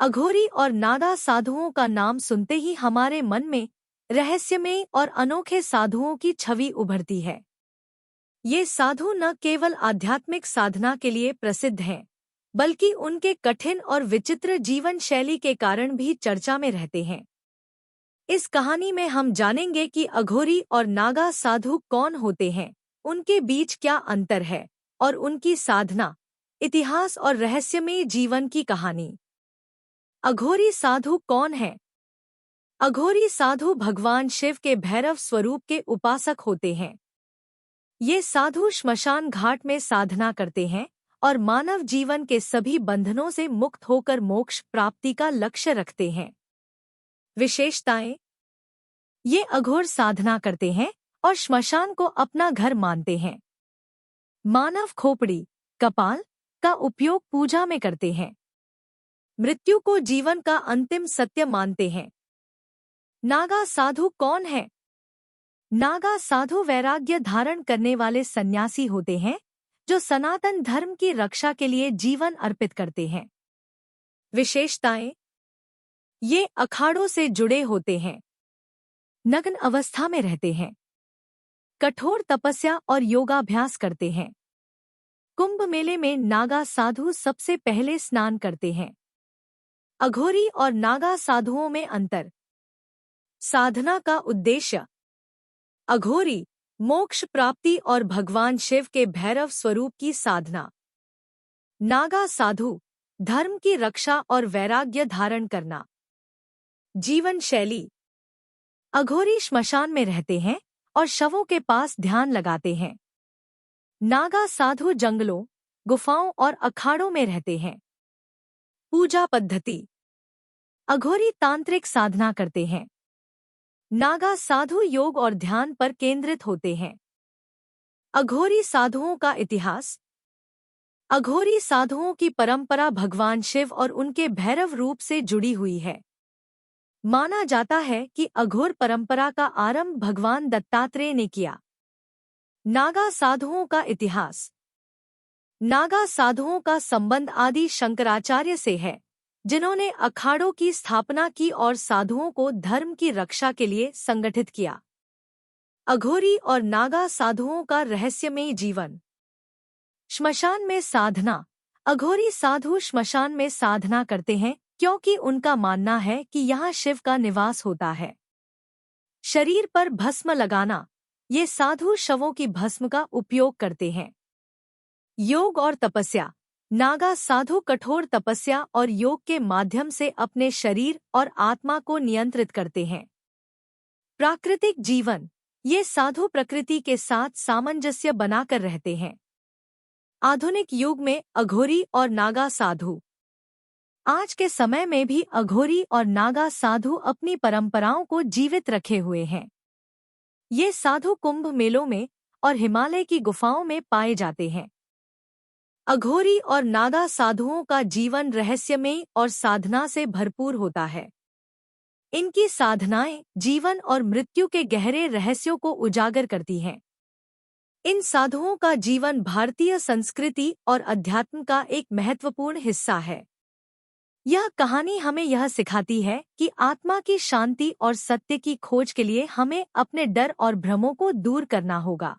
अघोरी और नागा साधुओं का नाम सुनते ही हमारे मन में रहस्यमयी और अनोखे साधुओं की छवि उभरती है। ये साधु न केवल आध्यात्मिक साधना के लिए प्रसिद्ध हैं, बल्कि उनके कठिन और विचित्र जीवन शैली के कारण भी चर्चा में रहते हैं। इस कहानी में हम जानेंगे कि अघोरी और नागा साधु कौन होते हैं, उनके बीच क्या अंतर है और उनकी साधना, इतिहास और रहस्यमयी जीवन की कहानी। अघोरी साधु कौन है? अघोरी साधु भगवान शिव के भैरव स्वरूप के उपासक होते हैं। ये साधु श्मशान घाट में साधना करते हैं और मानव जीवन के सभी बंधनों से मुक्त होकर मोक्ष प्राप्ति का लक्ष्य रखते हैं। विशेषताएं: ये अघोर साधना करते हैं और श्मशान को अपना घर मानते हैं। मानव खोपड़ी, कपाल का उपयोग पूजा में करते हैं। मृत्यु को जीवन का अंतिम सत्य मानते हैं। नागा साधु कौन है? नागा साधु वैराग्य धारण करने वाले सन्यासी होते हैं जो सनातन धर्म की रक्षा के लिए जीवन अर्पित करते हैं। विशेषताएं: ये अखाड़ों से जुड़े होते हैं। नग्न अवस्था में रहते हैं। कठोर तपस्या और योगाभ्यास करते हैं। कुंभ मेले में नागा साधु सबसे पहले स्नान करते हैं। अघोरी और नागा साधुओं में अंतर। साधना का उद्देश्य: अघोरी मोक्ष प्राप्ति और भगवान शिव के भैरव स्वरूप की साधना। नागा साधु धर्म की रक्षा और वैराग्य धारण करना। जीवन शैली: अघोरी श्मशान में रहते हैं और शवों के पास ध्यान लगाते हैं। नागा साधु जंगलों, गुफाओं और अखाड़ों में रहते हैं। पूजा पद्धति: अघोरी तांत्रिक साधना करते हैं। नागा साधु योग और ध्यान पर केंद्रित होते हैं। अघोरी साधुओं का इतिहास: अघोरी साधुओं की परंपरा भगवान शिव और उनके भैरव रूप से जुड़ी हुई है। माना जाता है कि अघोर परंपरा का आरंभ भगवान दत्तात्रेय ने किया। नागा साधुओं का इतिहास: नागा साधुओं का संबंध आदि शंकराचार्य से है, जिन्होंने अखाड़ों की स्थापना की और साधुओं को धर्म की रक्षा के लिए संगठित किया। अघोरी और नागा साधुओं का रहस्यमयी जीवन। श्मशान में साधना: अघोरी साधु श्मशान में साधना करते हैं क्योंकि उनका मानना है कि यहाँ शिव का निवास होता है। शरीर पर भस्म लगाना: ये साधु शवों की भस्म का उपयोग करते हैं। योग और तपस्या: नागा साधु कठोर तपस्या और योग के माध्यम से अपने शरीर और आत्मा को नियंत्रित करते हैं। प्राकृतिक जीवन: ये साधु प्रकृति के साथ सामंजस्य बनाकर रहते हैं। आधुनिक युग में अघोरी और नागा साधु: आज के समय में भी अघोरी और नागा साधु अपनी परंपराओं को जीवित रखे हुए हैं। ये साधु कुंभ मेलों में और हिमालय की गुफाओं में पाए जाते हैं। अघोरी और नागा साधुओं का जीवन रहस्यमयी और साधना से भरपूर होता है। इनकी साधनाएं जीवन और मृत्यु के गहरे रहस्यों को उजागर करती हैं। इन साधुओं का जीवन भारतीय संस्कृति और अध्यात्म का एक महत्वपूर्ण हिस्सा है। यह कहानी हमें यह सिखाती है कि आत्मा की शांति और सत्य की खोज के लिए हमें अपने डर और भ्रमों को दूर करना होगा।